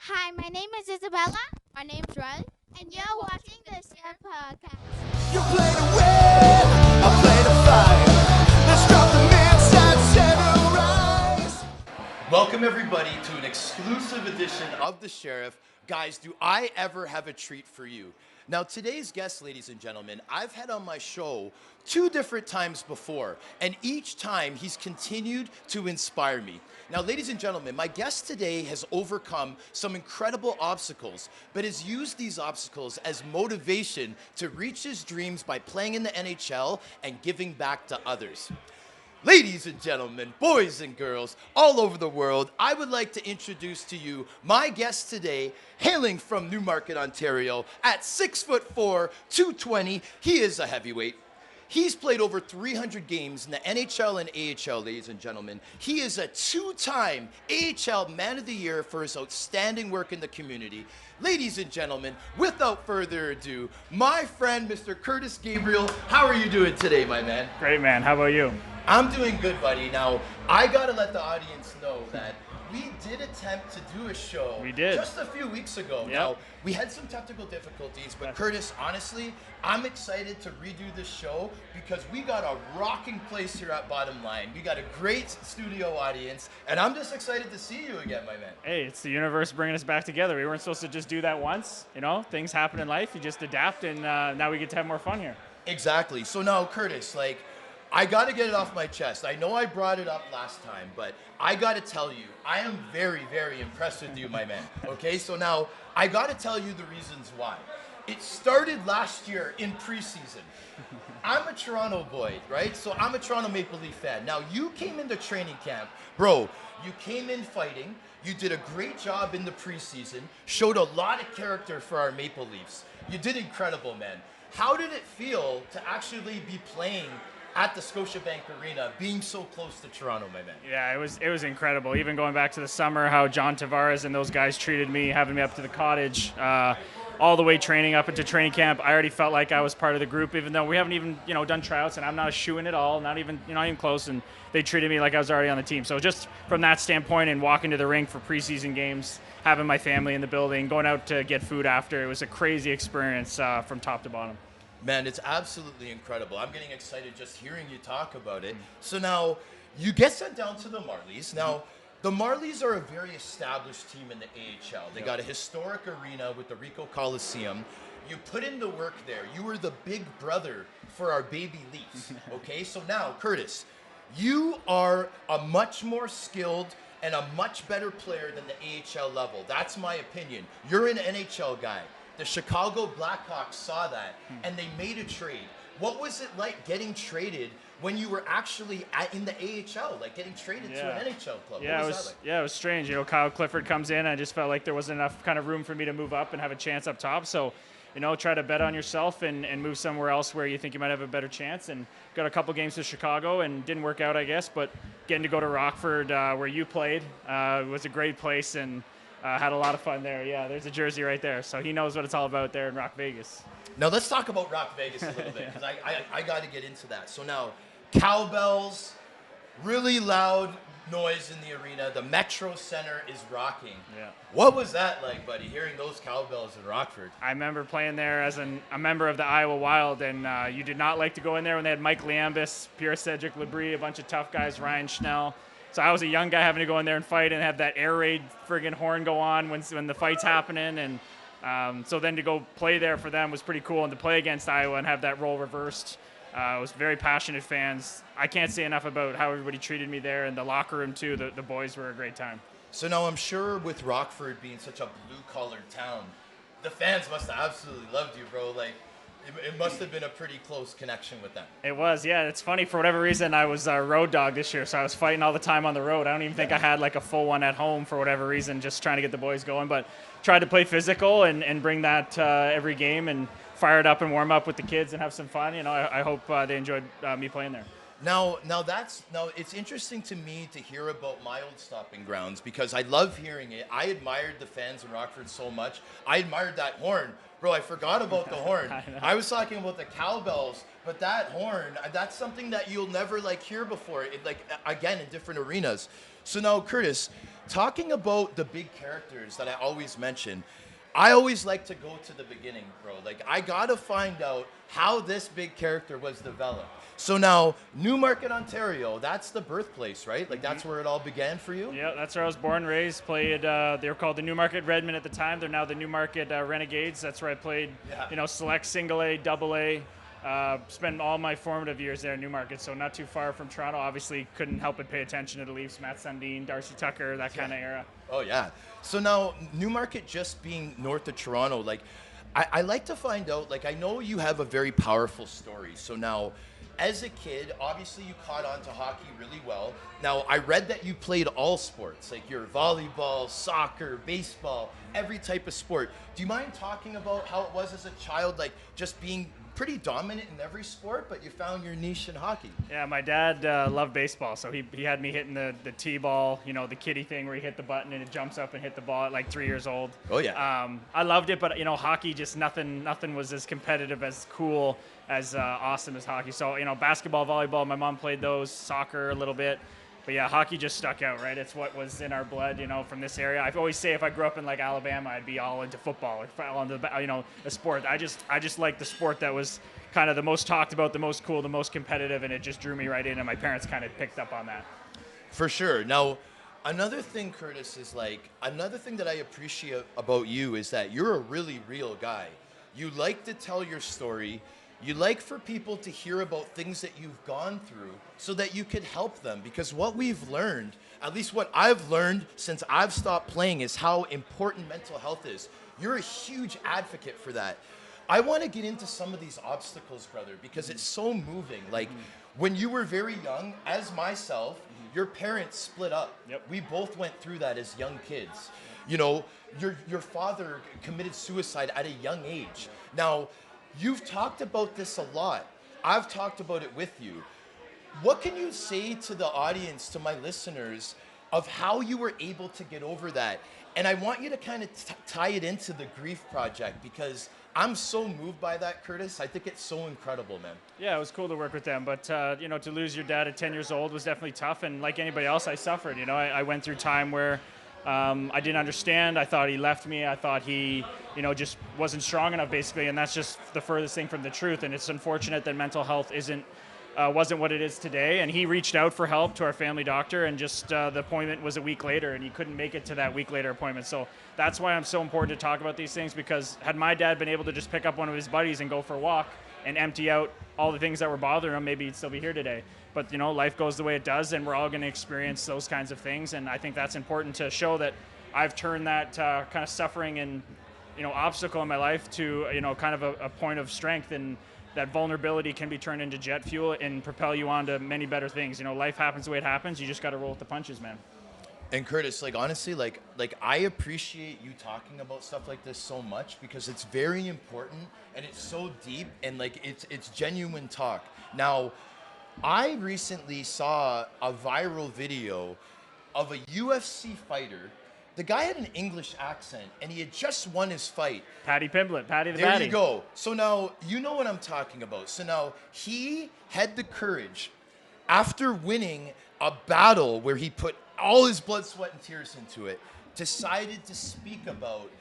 Hi, my name is Isabella. My name's Ren. And you're watching the Share Podcast. You play to win, I play to fight. Let's drop the midsides and rise. Welcome everybody to an exclusive edition of The Sheriff. Guys, do I ever have a treat for you? Now today's guest, ladies and gentlemen, I've had on my show 2 different times before, and each time he's continued to inspire me. Now, ladies and gentlemen, my guest today has overcome some incredible obstacles, but has used these obstacles as motivation to reach his dreams by playing in the NHL and giving back to others. Ladies and gentlemen, boys and girls all over the world, I would like to introduce to you my guest today, hailing from Newmarket, Ontario, at 6'4", 220. He is a heavyweight. He's played over 300 games in the NHL and AHL, ladies and gentlemen. He is a 2-time AHL Man of the Year for his outstanding work in the community. Ladies and gentlemen, without further ado, my friend, Mr. Kurtis Gabriel. How are you doing today, my man? Great, man. How about you? I'm doing good, buddy. Now, I gotta let the audience know that we did attempt to do a show. We did. Just a few weeks ago. Yep. Now, we had some technical difficulties, but Kurtis, honestly, I'm excited to redo this show because we got a rocking place here at Bottomline. We got a great studio audience, and I'm just excited to see you again, my man. Hey, it's the universe bringing us back together. We weren't supposed to just do that once. You know, things happen in life. You just adapt, and now we get to have more fun here. Exactly. So now, Kurtis, I got to get it off my chest. I know I brought it up last time, but I got to tell you, I am very, very impressed with you, my man. Okay, so now I got to tell you the reasons why. It started last year in preseason. I'm a Toronto boy, right? So I'm a Toronto Maple Leaf fan. Now, you came into training camp. Bro, you came in fighting. You did a great job in the preseason, showed a lot of character for our Maple Leafs. You did incredible, man. How did it feel to actually be playing at the Scotiabank Arena, being so close to Toronto, my man? Yeah, it was incredible. Even going back to the summer, how John Tavares and those guys treated me, having me up to the cottage, all the way training up into training camp. I already felt like I was part of the group, even though we haven't even done tryouts, and I'm not a shoo-in at all, not even close. And they treated me like I was already on the team. So just from that standpoint, and walking to the rink for preseason games, having my family in the building, going out to get food after, it was a crazy experience from top to bottom. Man, it's absolutely incredible. I'm getting excited just hearing you talk about it. So now, you get sent down to the Marlies. Now, the Marlies are a very established team in the AHL. They got a historic arena with the Ricoh Coliseum. You put in the work there. You were the big brother for our baby Leafs. Okay, so now, Kurtis, you are a much more skilled and a much better player than the AHL level. That's my opinion. You're an NHL guy. The Chicago Blackhawks saw that, and they made a trade. What was it like getting traded when you were actually in the AHL, like getting traded to an NHL club? Yeah, what was that like? Yeah, it was strange. Kyle Clifford comes in. I just felt like there wasn't enough kind of room for me to move up and have a chance up top. So, try to bet on yourself and move somewhere else where you think you might have a better chance. And got a couple games to Chicago and didn't work out, I guess. But getting to go to Rockford, where you played, was a great place, and had a lot of fun there. Yeah, there's a jersey right there. So he knows what it's all about there in Rock Vegas. Now let's talk about Rock Vegas a little bit, because I got to get into that. So now, cowbells, really loud noise in the arena. The Metro Center is rocking. Yeah. What was that like, buddy, hearing those cowbells in Rockford? I remember playing there as a member of the Iowa Wild, and you did not like to go in there when they had Mike Liambus, Pierre Cedric Labrie, a bunch of tough guys, Ryan Schnell. So I was a young guy having to go in there and fight and have that air raid friggin' horn go on when the fight's happening. And so then to go play there for them was pretty cool. And to play against Iowa and have that role reversed, it was very passionate fans. I can't say enough about how everybody treated me there, and the locker room too. The boys were a great time. So now I'm sure with Rockford being such a blue-collared town, the fans must have absolutely loved you, bro. It must have been a pretty close connection with them. It was, yeah. It's funny, for whatever reason, I was a road dog this year, so I was fighting all the time on the road. I don't even think I had like a full one at home for whatever reason, just trying to get the boys going. But tried to play physical and bring that every game and fire it up and warm up with the kids and have some fun. I hope they enjoyed me playing there. Now it's interesting to me to hear about my old stopping grounds, because I love hearing it. I admired the fans in Rockford so much. I admired that horn. Bro, I forgot about the horn. I was talking about the cowbells, but that horn, that's something that you'll never hear before, again, in different arenas. So now, Kurtis, talking about the big characters that I always mention, I always like to go to the beginning, bro. Like, I gotta find out how this big character was developed. So now, Newmarket, Ontario, that's the birthplace, right? Like, that's where it all began for you? Yeah, that's where I was born, raised, played, they were called the Newmarket Redmen at the time. They're now the Newmarket Renegades. That's where I played, select single A, double A. Spent all my formative years there in Newmarket, so not too far from Toronto. Obviously, couldn't help but pay attention to the Leafs, Matt Sundin, Darcy Tucker, that kind of era. Oh, yeah. So now, Newmarket just being north of Toronto, like, I like to find out, like, I know you have a very powerful story. So now, as a kid, obviously you caught on to hockey really well. Now, I read that you played all sports, like your volleyball, soccer, baseball, every type of sport. Do you mind talking about how it was as a child, like, just being pretty dominant in every sport, but you found your niche in hockey? Yeah, my dad loved baseball, so he had me hitting the T-ball, the kiddie thing where you hit the button and it jumps up and hit the ball at like 3 years old. Oh, yeah. I loved it, but, hockey, just nothing was as competitive, as cool, as awesome as hockey. So, basketball, volleyball, my mom played those, soccer a little bit. But yeah, hockey just stuck out, right? It's what was in our blood, from this area. I always say if I grew up in like Alabama, I'd be all into football, or all into a sport. I just liked the sport that was kind of the most talked about, the most cool, the most competitive, and it just drew me right in. And my parents kind of picked up on that. For sure. Now, another thing, Kurtis, is another thing that I appreciate about you is that you're a really real guy. You like to tell your story. You like for people to hear about things that you've gone through so that you could help them. Because what we've learned, at least what I've learned since I've stopped playing, is how important mental health is. You're a huge advocate for that. I want to get into some of these obstacles, brother, because it's so moving. Like, when you were very young, as myself, your parents split up. Yep. We both went through that as young kids. Your father committed suicide at a young age. Now, you've talked about this a lot. I've talked about it with you. What can you say to the audience, to my listeners, of how you were able to get over that? And I want you to kind of tie it into the Grief Project, because I'm so moved by that, Kurtis. I think it's so incredible, man. Yeah, it was cool to work with them. But, to lose your dad at 10 years old was definitely tough. And like anybody else, I suffered. I went through time where I didn't understand. I thought he left me. I thought he, just wasn't strong enough, basically. And that's just the furthest thing from the truth. And it's unfortunate that mental health wasn't what it is today. And he reached out for help to our family doctor, and just the appointment was a week later, and he couldn't make it to that week later appointment. So that's why I'm so important to talk about these things, because had my dad been able to just pick up one of his buddies and go for a walk and empty out all the things that were bothering him, maybe he'd still be here today. But, life goes the way it does, and we're all going to experience those kinds of things. And I think that's important to show that I've turned that kind of suffering and, obstacle in my life to, kind of a point of strength, and that vulnerability can be turned into jet fuel and propel you on to many better things. Life happens the way it happens. You just got to roll with the punches, man. And Kurtis, honestly, I appreciate you talking about stuff like this so much, because it's very important and it's so deep, and it's genuine talk. Now, I recently saw a viral video of a UFC fighter. The guy had an English accent, and he had just won his fight. Paddy Pimblett, Paddy the There Baddy. you go. So now, you know what I'm talking about. So now, he had the courage, after winning a battle where he put all his blood, sweat, and tears into it, decided to speak about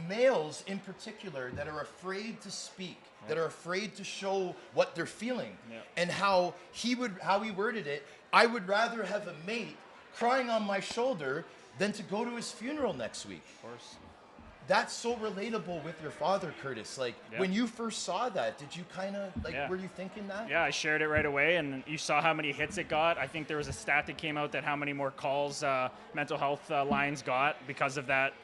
males in particular that are afraid to speak, that are afraid to show what they're feeling, and how he worded it: I would rather have a mate crying on my shoulder than to go to his funeral next week. Of course. That's so relatable with your father, Kurtis. When you first saw that, did you kind of, were you thinking that? Yeah, I shared it right away, and you saw how many hits it got. I think there was a stat that came out that how many more calls mental health lines got because of that,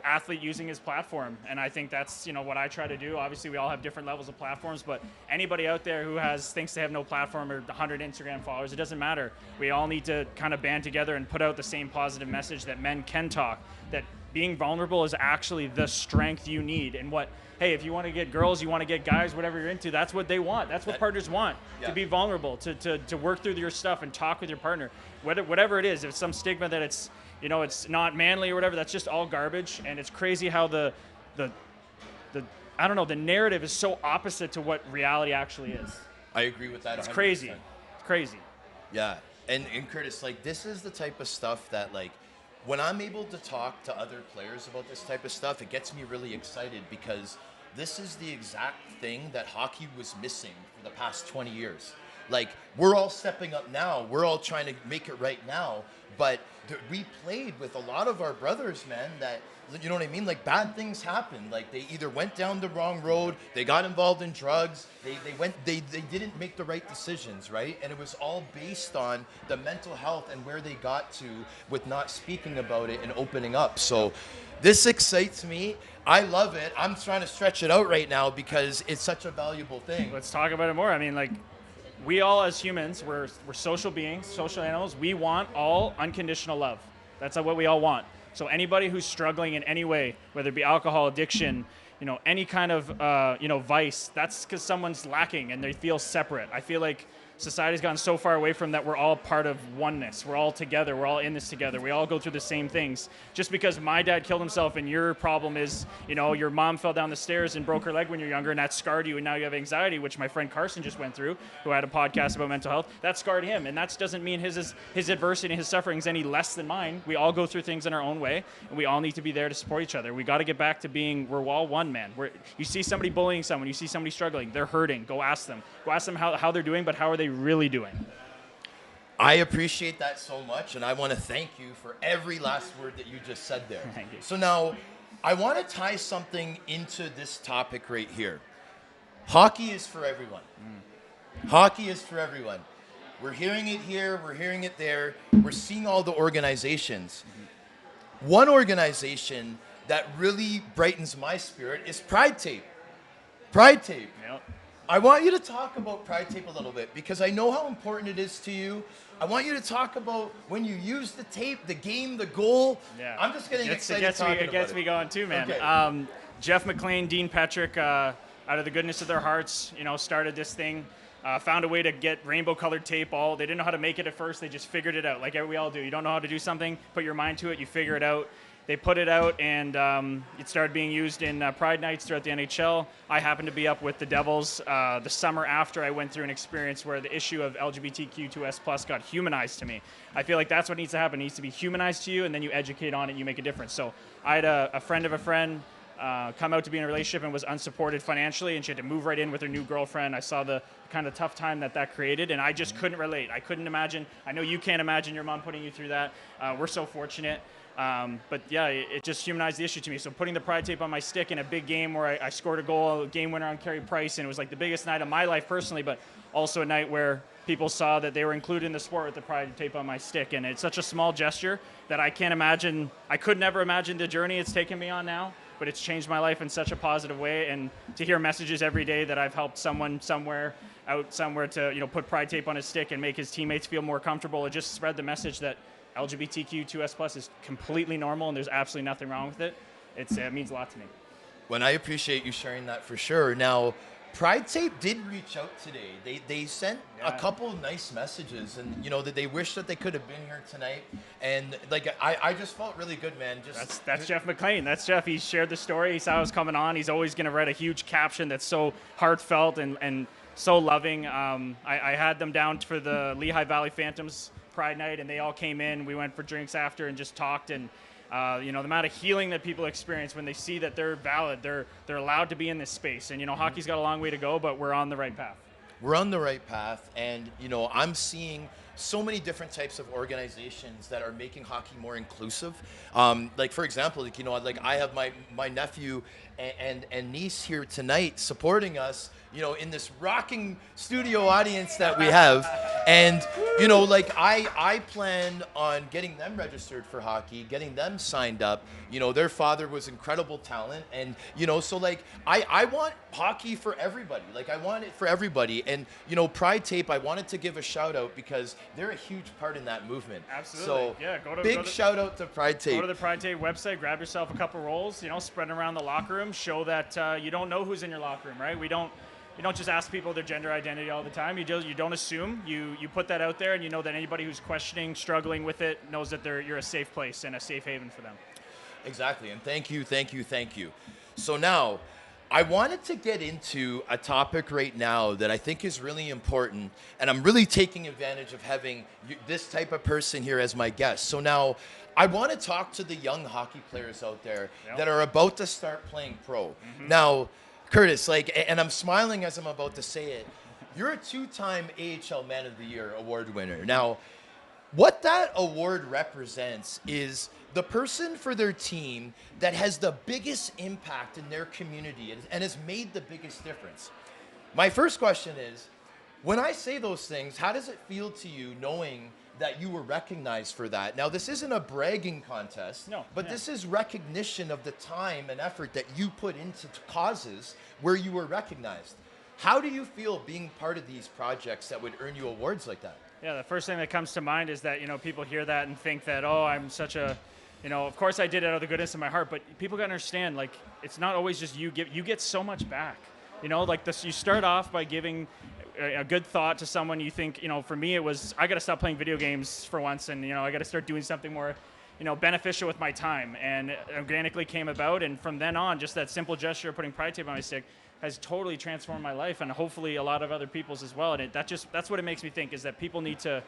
athlete using his platform. And I think that's, what I try to do. Obviously, we all have different levels of platforms, but anybody out there who thinks they have no platform or 100 Instagram followers, it doesn't matter. We all need to kind of band together and put out the same positive message that men can talk, that being vulnerable is actually the strength you need. And hey, if you want to get girls, you want to get guys, whatever you're into, that's what they want. That's what partners want, to be vulnerable, to work through your stuff and talk with your partner. Whatever it is, if it's some stigma that it's, it's not manly or whatever, that's just all garbage. And it's crazy how the I don't know, the narrative is so opposite to what reality actually is. I agree with that 100%. It's crazy. It's crazy. Yeah. And Kurtis, this is the type of stuff that, when I'm able to talk to other players about this type of stuff, it gets me really excited because this is the exact thing that hockey was missing for the past 20 years. Like, we're all stepping up now. We're all trying to make it right now. But we played with a lot of our brothers, man, that, you know what I mean? Like, bad things happened. Like, they either went down the wrong road, they got involved in drugs, they didn't make the right decisions, right? And it was all based on the mental health and where they got to with not speaking about it and opening up. So this excites me. I love it. I'm trying to stretch it out right now because it's such a valuable thing. Let's talk about it more. I mean, like, we all as humans, we're social beings, social animals. We want all unconditional love. That's what we all want. So anybody who's struggling in any way, whether it be alcohol addiction, any kind of, vice, that's because someone's lacking and they feel separate. I feel like society's gotten so far away from that we're all part of oneness. We're all together. We're all in this together. We all go through the same things. Just because my dad killed himself and your problem is, your mom fell down the stairs and broke her leg when you're younger and that scarred you and now you have anxiety, which my friend Carson just went through, who had a podcast about mental health. That scarred him. And that doesn't mean his adversity and his suffering is any less than mine. We all go through things in our own way and we all need to be there to support each other. We got to get back to being, we're all one, man. You see somebody bullying someone, you see somebody struggling, they're hurting, go ask them. Go ask them how they're doing, but how are they really doing? I appreciate that so much, and I want to thank you for every last word that you just said there. Thank you. So now, I want to tie something into this topic right here. Hockey is for everyone. Hockey is for everyone. We're hearing it here, we're hearing it there, we're seeing all the organizations. One organization that really brightens my spirit is Pride Tape. Pride Tape. Yep. I want you to talk about Pride Tape a little bit because I know how important it is to you. I want you to talk about when you use the tape, the game, the goal. Yeah. I'm just getting excited talking about it. It gets me going too, man. Okay. Jeff McLean, Dean Petrick, out of the goodness of their hearts, started this thing. Found a way to get rainbow-colored tape. They didn't know how to make it at first. They just figured it out, like we all do. You don't know how to do something, put your mind to it, you figure it out. They put it out, and it started being used in Pride Nights throughout the NHL. I happened to be up with the Devils the summer after I went through an experience where the issue of LGBTQ2S+ got humanized to me. I feel like that's what needs to happen. It needs to be humanized to you, and then you educate on it, and you make a difference. So I had a friend of a friend come out to be in a relationship and was unsupported financially, and she had to move right in with her new girlfriend. I saw the kind of tough time that created, and I just couldn't relate. I couldn't imagine. I know you can't imagine your mom putting you through that. We're so fortunate. But yeah, it just humanized the issue to me. So putting the Pride Tape on my stick in a big game where I scored a goal, a game winner on Carey Price, and it was like the biggest night of my life personally, but also a night where people saw that they were included in the sport with the Pride Tape on my stick. And it's such a small gesture that I can't imagine, I could never imagine the journey it's taken me on now, but it's changed my life in such a positive way. And to hear messages every day that I've helped someone somewhere to, put Pride Tape on his stick and make his teammates feel more comfortable, or just spread the message that LGBTQ2S+ is completely normal and there's absolutely nothing wrong with it. It means a lot to me. Well, I appreciate you sharing that for sure. Now, Pride Tape did reach out today. They sent a couple of nice messages, and that they wish that they could have been here tonight. And I just felt really good, man. That's Jeff McLean. That's Jeff. He shared the story. He saw I was coming on. He's always going to write a huge caption that's so heartfelt and so loving. I had them down for the Lehigh Valley Phantoms Pride Night, and they all came in. We went for drinks after and just talked, and the amount of healing that people experience when they see that they're valid, they're allowed to be in this space. And hockey's got a long way to go, but we're on the right path. We're on the right path, and I'm seeing so many different types of organizations that are making hockey more inclusive. For example, I have my nephew and niece here tonight supporting us, in this rocking studio audience that we have. And, I plan on getting them registered for hockey, getting them signed up. Their father was incredible talent. And, I want hockey for everybody. I want it for everybody. And, Pride Tape, I wanted to give a shout out because they're a huge part in that movement. Absolutely. So, big shout out to Pride Tape. Go to the Pride Tape website, grab yourself a couple rolls, spread around the locker room, show that you don't know who's in your locker room, right? You don't just ask people their gender identity all the time. You don't assume. You put that out there, and you know that anybody who's questioning, struggling with it, knows that you're a safe place and a safe haven for them. Exactly, and thank you. So now, I wanted to get into a topic right now that I think is really important, and I'm really taking advantage of having this type of person here as my guest. So now I want to talk to the young hockey players out there that are about to start playing pro. Now, Kurtis, and I'm smiling as I'm about to say it, you're a 2-time AHL Man of the Year award winner. Now, what that award represents is the person for their team that has the biggest impact in their community and has made the biggest difference. My first question is, when I say those things, how does it feel to you knowing that you were recognized for that? Now, this isn't a bragging contest, but this is recognition of the time and effort that you put into causes where you were recognized. How do you feel being part of these projects that would earn you awards like that? Yeah, the first thing that comes to mind is that, people hear that and think that, oh, I'm such a, of course I did it out of the goodness of my heart, but people got to understand, it's not always just you get so much back. You start off by giving a good thought to someone you think, for me it was, I got to stop playing video games for once, and, I got to start doing something more, beneficial with my time, and it organically came about, and from then on, just that simple gesture of putting Pride tape on my stick has totally transformed my life, and hopefully a lot of other people's as well. And that's what it makes me think, is that people need to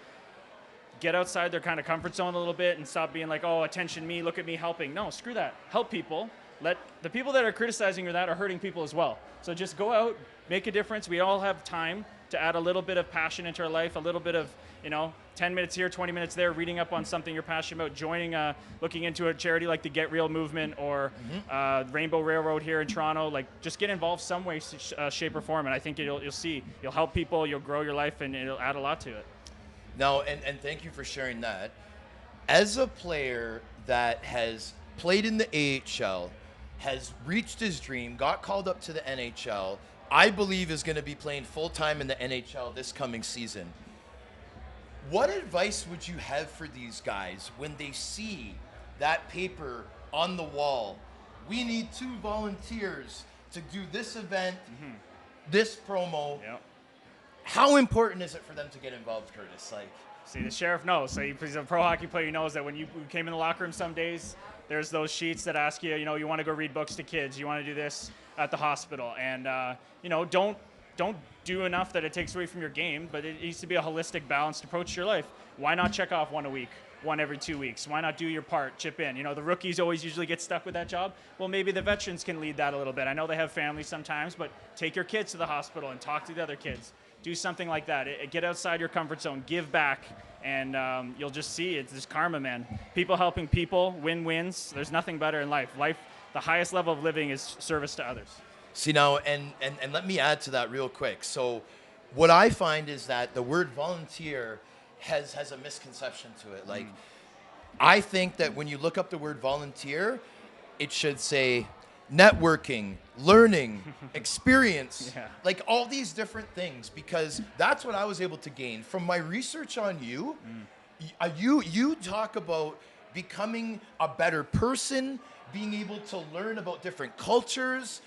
get outside their kind of comfort zone a little bit and stop being like, oh, attention me, look at me helping. No, screw that. Help people. Let the people that are criticizing you that are hurting people as well. So just go out, make a difference. We all have time to add a little bit of passion into our life, a little bit of, 10 minutes here, 20 minutes there, reading up on something you're passionate about, joining, looking into a charity like the Get Real movement or Rainbow Railroad here in Toronto. Just get involved some way, shape, or form, and I think you'll see. You'll help people, you'll grow your life, and it'll add a lot to it. Now, and thank you for sharing that. As a player that has played in the AHL, has reached his dream, got called up to the NHL, I believe is going to be playing full-time in the NHL this coming season. What advice would you have for these guys when they see that paper on the wall? We need 2 volunteers to do this event, this promo. Yep. How important is it for them to get involved, Kurtis? See, the sheriff knows. So he's a pro hockey player. He knows that when you came in the locker room some days, there's those sheets that ask you, you want to go read books to kids. You want to do this at the hospital. And, don't do enough that it takes away from your game, but it needs to be a holistic, balanced approach to your life. Why not check off 1 a week, 1 every 2 weeks? Why not do your part, chip in? The rookies always usually get stuck with that job. Well, maybe the veterans can lead that a little bit. I know they have families sometimes, but take your kids to the hospital and talk to the other kids. Do something like that. Get outside your comfort zone, give back, and you'll just see it's this karma, man. People helping people, win-wins. There's nothing better in life. The highest level of living is service to others. See now, and let me add to that real quick. So what I find is that the word volunteer has a misconception to it. I think that when you look up the word volunteer, it should say networking, learning, experience, all these different things, because that's what I was able to gain from my research on you. You talk about becoming a better person, being able to learn about different cultures.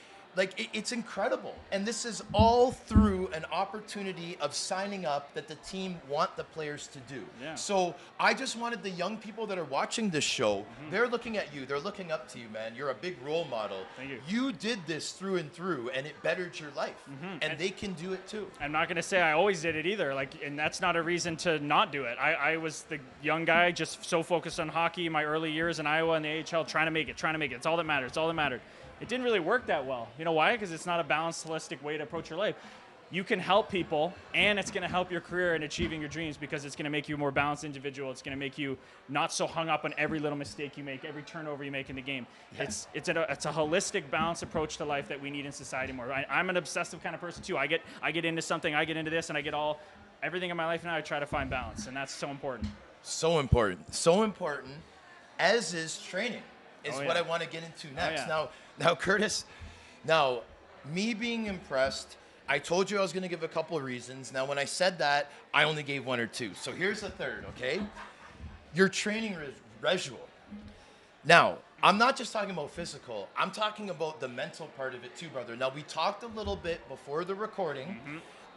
It's incredible. And this is all through an opportunity of signing up that the team want the players to do. Yeah. So I just wanted the young people that are watching this show, they're looking at you, they're looking up to you, man. You're a big role model. Thank you. You did this through and through, and it bettered your life. And they can do it too. I'm not going to say I always did it either. And that's not a reason to not do it. I was the young guy, just so focused on hockey in my early years in Iowa and the AHL, trying to make it. It's all that mattered. It didn't really work that well. You know why? Because it's not a balanced, holistic way to approach your life. You can help people, and it's going to help your career in achieving your dreams, because it's going to make you a more balanced individual. It's going to make you not so hung up on every little mistake you make, every turnover you make in the game. Yeah. It's a holistic, balanced approach to life that we need in society more. I'm an obsessive kind of person too. I get into something, I get into this, and I get everything in my life now. I try to find balance, and that's so important. So important, as is training. Is what I want to get into next. Now, Kurtis, me being impressed, I told you I was going to give a couple of reasons. Now, when I said that, I only gave 1 or 2. So here's the third, okay? Your training regimen. Now, I'm not just talking about physical. I'm talking about the mental part of it too, brother. Now, we talked a little bit before the recording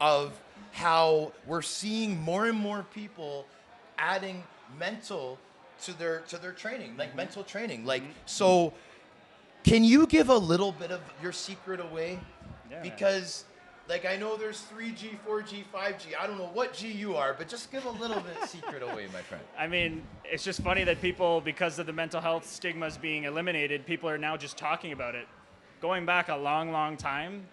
of how we're seeing more and more people adding mental to their training, mental training. So Can you give a little bit of your secret away? Yeah, Because, like, I know there's 3G, 4G, 5G. I don't know what G you are, but just give a little bit secret away, my friend. I mean, it's just funny that people, because of the mental health stigmas being eliminated, people are now just talking about it. Going back a long, long time,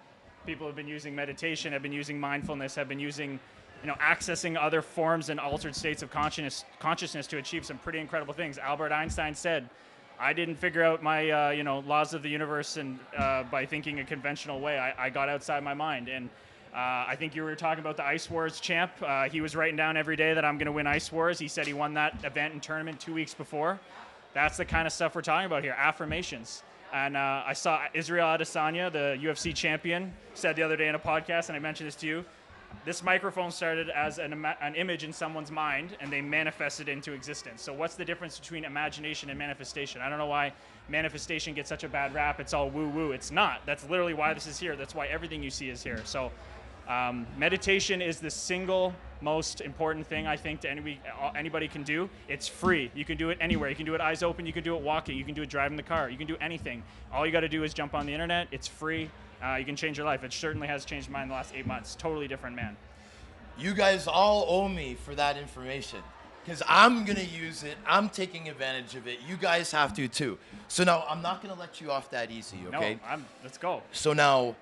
people have been using meditation, have been using mindfulness, have been using, accessing other forms and altered states of consciousness to achieve some pretty incredible things. Albert Einstein said, I didn't figure out my, laws of the universe and by thinking a conventional way. I got outside my mind. And I think you were talking about the Ice Wars champ. He was writing down every day that I'm going to win Ice Wars. He said he won that event and tournament 2 weeks before. That's the kind of stuff we're talking about here, affirmations. And I saw Israel Adesanya, the UFC champion, said the other day in a podcast, and I mentioned this to you, this microphone started as an image in someone's mind, and they manifested it into existence. So what's the difference between imagination and manifestation? I don't know why manifestation gets such a bad rap. It's all woo-woo. It's not. That's literally why this is here. That's why everything you see is here. So meditation is the single most important thing I think to anybody can do. It's free. You can do it anywhere. You can do it eyes open. You can do it walking. You can do it driving the car. You can do anything. All you got to do is jump on the internet. It's free. You can change your life. It certainly has changed mine in the last 8 months. Totally different man. You guys all owe me for that information because I'm going to use it. I'm taking advantage of it. You guys have to too. So now I'm not going to let you off that easy, okay? No, let's go. So now,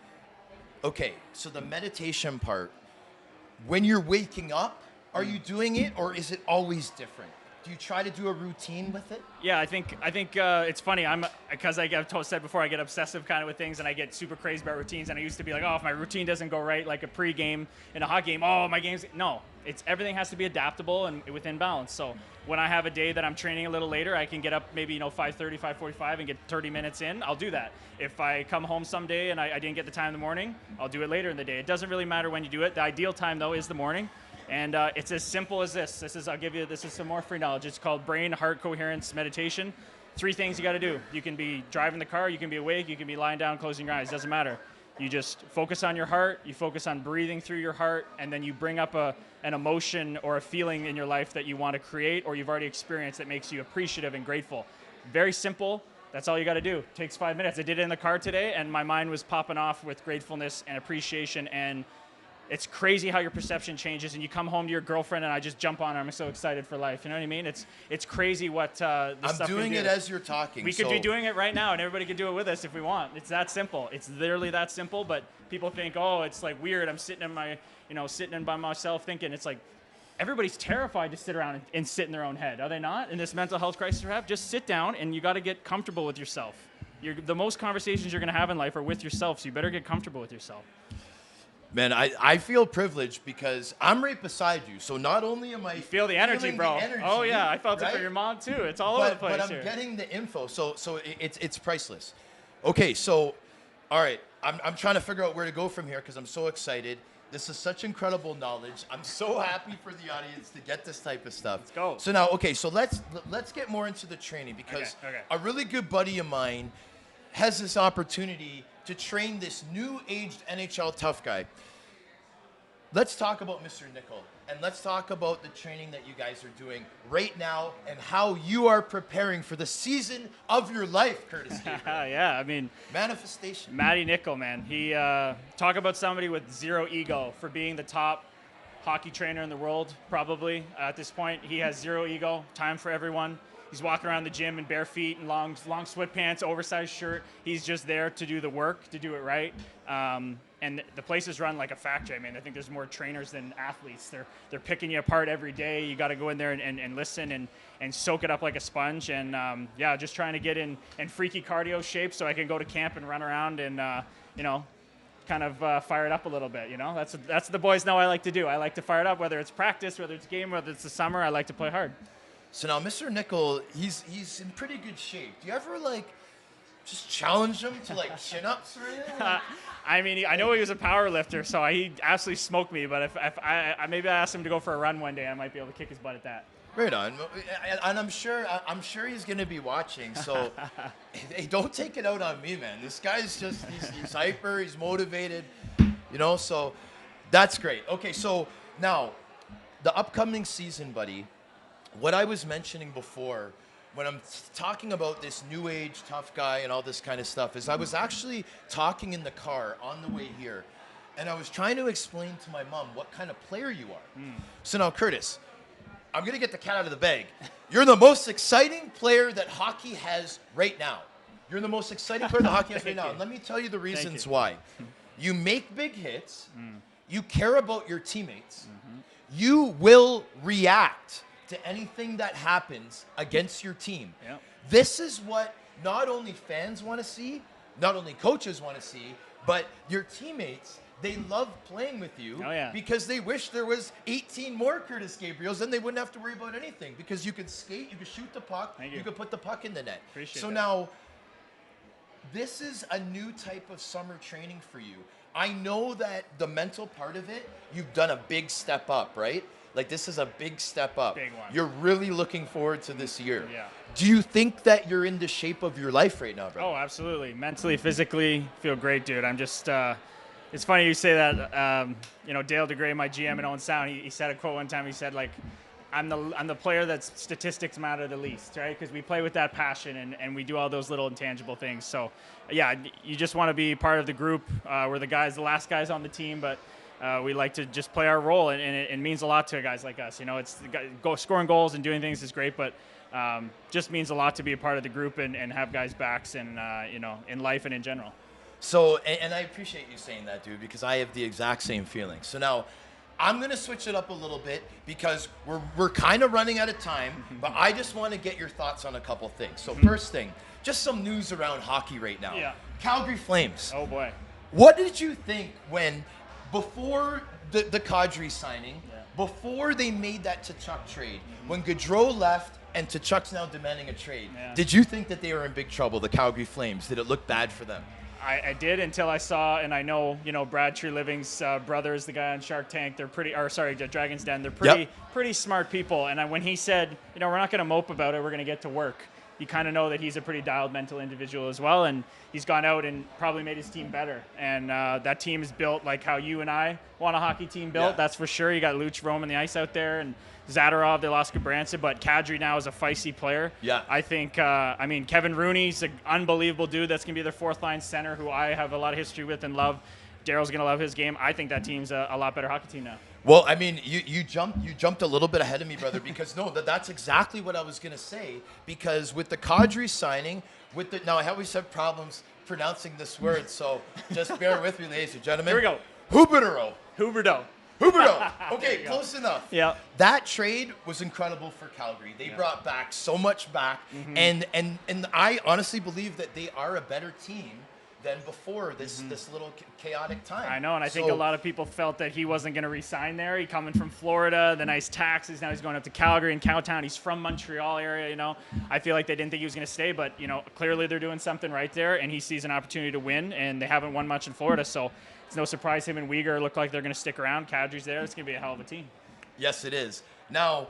okay, so the meditation part, when you're waking up, are you doing it or is it always different? Do you try to do a routine with it? Yeah, I think it's funny. Because I've said before, I get obsessive kind of with things, and I get super crazy about routines. And I used to be like, oh, if my routine doesn't go right, like a pre-game in a hockey game, oh, my game's no. It's everything has to be adaptable and within balance. So when I have a day that I'm training a little later, I can get up maybe 5:30, 5:45, and get 30 minutes in. I'll do that. If I come home someday and I didn't get the time in the morning, I'll do it later in the day. It doesn't really matter when you do it. The ideal time though is the morning. And it's as simple as this. This is some more free knowledge. It's called brain heart coherence meditation. 3 things you got to do. You can be driving the car, you can be awake, you can be lying down, closing your eyes. Doesn't matter. You just focus on your heart, you focus on breathing through your heart, and then you bring up an emotion or a feeling in your life that you want to create or you've already experienced that makes you appreciative and grateful. Very simple. That's all you got to do. It takes 5 minutes. I did it in the car today, and my mind was popping off with gratefulness and appreciation, and it's crazy how your perception changes, and you come home to your girlfriend, and I just jump on her. I'm so excited for life. You know what I mean? It's crazy what I'm doing it as you're talking. We could be doing it right now, and everybody could do it with us if we want. It's that simple. It's literally that simple. But people think, oh, it's like weird. I'm sitting in by myself thinking. It's like everybody's terrified to sit around and sit in their own head. Are they not? In this mental health crisis we have, just sit down, and you got to get comfortable with yourself. The most conversations you're going to have in life are with yourself, so you better get comfortable with yourself. Man, I feel privileged because I'm right beside you. So not only am I feel the energy, bro. Oh yeah, I felt it for your mom too. It's all over the place. But I'm getting the info, so it's priceless. Okay, so all right, I'm trying to figure out where to go from here because I'm so excited. This is such incredible knowledge. I'm so happy for the audience to get this type of stuff. Let's go. So now, okay, so let's get more into the training because a really good buddy of mine has this opportunity to train this new aged NHL tough guy. Let's talk about Mr. Nickel, and let's talk about the training that you guys are doing right now and how you are preparing for the season of your life, Kurtis Gabriel. Yeah, I mean, manifestation. Matty Nickel, man. He talk about somebody with zero ego for being the top hockey trainer in the world, probably at this point. He has zero ego, time for everyone. He's walking around the gym in bare feet and long sweatpants, oversized shirt. He's just there to do the work, to do it right. And the place is run like a factory. I mean, I think there's more trainers than athletes. They're picking you apart every day. You got to go in there and listen and soak it up like a sponge. And just trying to get in freaky cardio shape so I can go to camp and run around and kind of fire it up a little bit. That's the boys know I like to do. I like to fire it up, whether it's practice, whether it's game, whether it's the summer. I like to play hard. So now, Mr. Nickel, he's in pretty good shape. Do you ever just challenge him to chin ups or anything? I mean, I know he was a power lifter, so he absolutely smoked me. But if I maybe I asked him to go for a run one day, I might be able to kick his butt at that. Right on, and I'm sure he's gonna be watching. So, hey, don't take it out on me, man. This guy's he's hyper, he's motivated, So that's great. Okay, so now the upcoming season, buddy. What I was mentioning before, when I'm talking about this new age tough guy and all this kind of stuff is I was actually talking in the car on the way here, and I was trying to explain to my mom what kind of player you are. So now, Kurtis, I'm going to get the cat out of the bag. You're the most exciting player that hockey has right now. You're the most exciting player that hockey has right now. And let me tell you the reasons why. You make big hits. You care about your teammates. You will react to anything that happens against your team. This is what not only fans want to see, not only coaches want to see, but your teammates. They love playing with you because they wish there was 18 more Kurtis Gabriels, then they wouldn't have to worry about anything because you could skate, you could shoot the puck, you could put the puck in the net. So now, this is a new type of summer training for you. I know that the mental part of it, you've done a big step up, right? Like, this is a big step up. Big one. You're really looking forward to this year. Do you think that you're in the shape of your life right now, bro? Oh, absolutely. Mentally, physically, feel great, dude. I'm just... it's funny you say that. You know, Dale DeGray, my GM in Owen Sound, he said a quote one time. He said, like, I'm the player that statistics matter the least, right? Because we play with that passion and we do all those little intangible things. So, yeah, you just want to be part of the group. We're the last guys on the team, but we like to just play our role, and it means a lot to guys like us. You know, it's scoring goals and doing things is great, but just means a lot to be a part of the group and have guys' backs and you know, in life and in general. So, and I appreciate you saying that, dude, because I have the exact same feeling. So now, I'm going to switch it up a little bit because we're kind of running out of time, but I just want to get your thoughts on a couple things. So first thing, just some news around hockey right now. Calgary Flames. Oh, boy. What did you think when, before the Kadri signing, before they made that Tkachuk trade, when Gaudreau left and Tkachuk's now demanding a trade, did you think that they were in big trouble, the Calgary Flames? Did it look bad for them? I did until I saw, and I know, you know, Brad Treliving's brother is the guy on Shark Tank. They're Dragon's Den. They're pretty smart people. And when he said, you know, we're not going to mope about it, we're going to get to work, you kind of know that he's a pretty dialed mental individual as well. And he's gone out and probably made his team better. And that team is built like how you and I want a hockey team built. That's for sure. You got Luch roaming the ice out there, and Zadorov, they lost Gabranson, but Kadri now is a feisty player. I think, I mean, Kevin Rooney's an unbelievable dude. That's going to be their fourth-line center, who I have a lot of history with and love. Daryl's going to love his game. I think that team's a lot better hockey team now. Well, I mean, you jumped a little bit ahead of me, brother, because that's exactly what I was going to say. Because with the Kadri signing, now I always have problems pronouncing this word, so just bear with me, ladies and gentlemen. Here we go. Huberdeau. Okay, close enough. That trade was incredible for Calgary. They brought back so much back, and I honestly believe that they are a better team than before this little chaotic time. I know, and I think a lot of people felt that he wasn't going to re-sign there. He coming from Florida, the nice taxes. Now he's going up to Calgary and Cowtown. He's from Montreal area, you know. I feel like they didn't think he was going to stay, but, you know, clearly they're doing something right there, and he sees an opportunity to win, and they haven't won much in Florida, so it's no surprise him and Uyghur look like they're going to stick around. Kadri's there. It's going to be a hell of a team. Yes, it is. Now,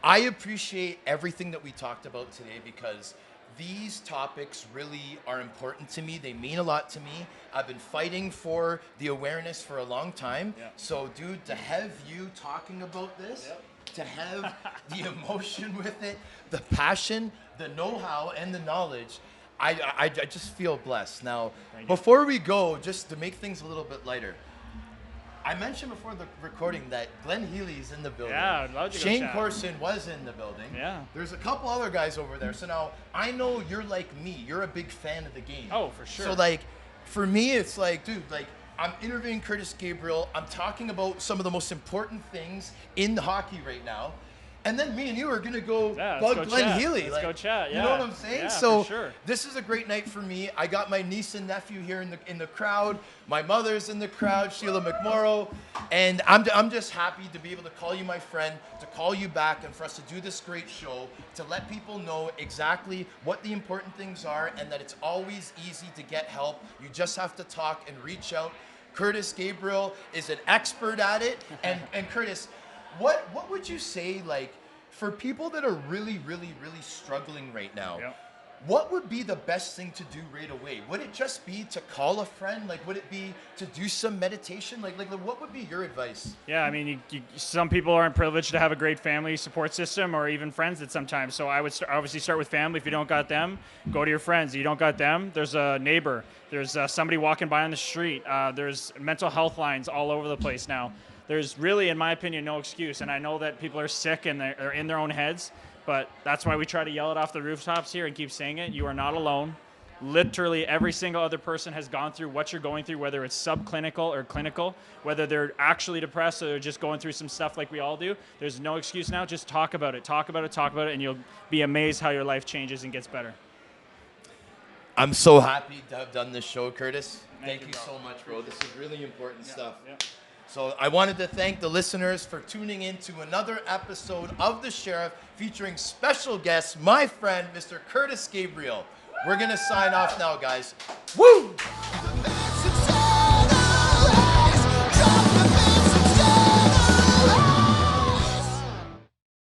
I appreciate everything that we talked about today because these topics really are important to me. They mean a lot to me. I've been fighting for the awareness for a long time. So, dude, to have you talking about this, to have the emotion with it, the passion, the know-how, and the knowledge, I just feel blessed. Now, before we go, just to make things a little bit lighter, I mentioned before the recording that Glenn Healy's in the building. Yeah, I'd love to go Shane chat. Corson was in the building. Yeah. There's a couple other guys over there. So now, I know you're like me. You're a big fan of the game. Oh, for sure. So, like, for me, it's like, dude, like, I'm interviewing Kurtis Gabriel. I'm talking about some of the most important things in hockey right now. And then me and you are going to go bug Glenn Healy. Let's go chat. You know what I'm saying? Yeah, so for sure. This is a great night for me. I got my niece and nephew here in the crowd. My mother's in the crowd, Sheila McMorrow. And I'm just happy to be able to call you my friend, to call you back, and for us to do this great show, to let people know exactly what the important things are and that it's always easy to get help. You just have to talk and reach out. Kurtis Gabriel is an expert at it. And Kurtis, what would you say, like, for people that are really, really, really struggling right now? what would be the best thing to do right away? Would it just be to call a friend? Like, would it be to do some meditation? Like what would be your advice? Yeah, I mean, some people aren't privileged to have a great family support system or even friends at sometimes. So I would obviously start with family. If you don't got them, go to your friends. If you don't got them, there's a neighbor. There's somebody walking by on the street. There's mental health lines all over the place now. There's really, in my opinion, no excuse. And I know that people are sick and they're in their own heads, but that's why we try to yell it off the rooftops here and keep saying it. You are not alone. Literally every single other person has gone through what you're going through, whether it's subclinical or clinical, whether they're actually depressed or they're just going through some stuff like we all do. There's no excuse now. Just talk about it, and you'll be amazed how your life changes and gets better. I'm so happy to have done this show, Kurtis. Thank you bro. so much, bro. This is really important stuff. Yeah. So I wanted to thank the listeners for tuning in to another episode of The Sheriff featuring special guest, my friend, Mr. Kurtis Gabriel. We're going to sign off now, guys. Woo!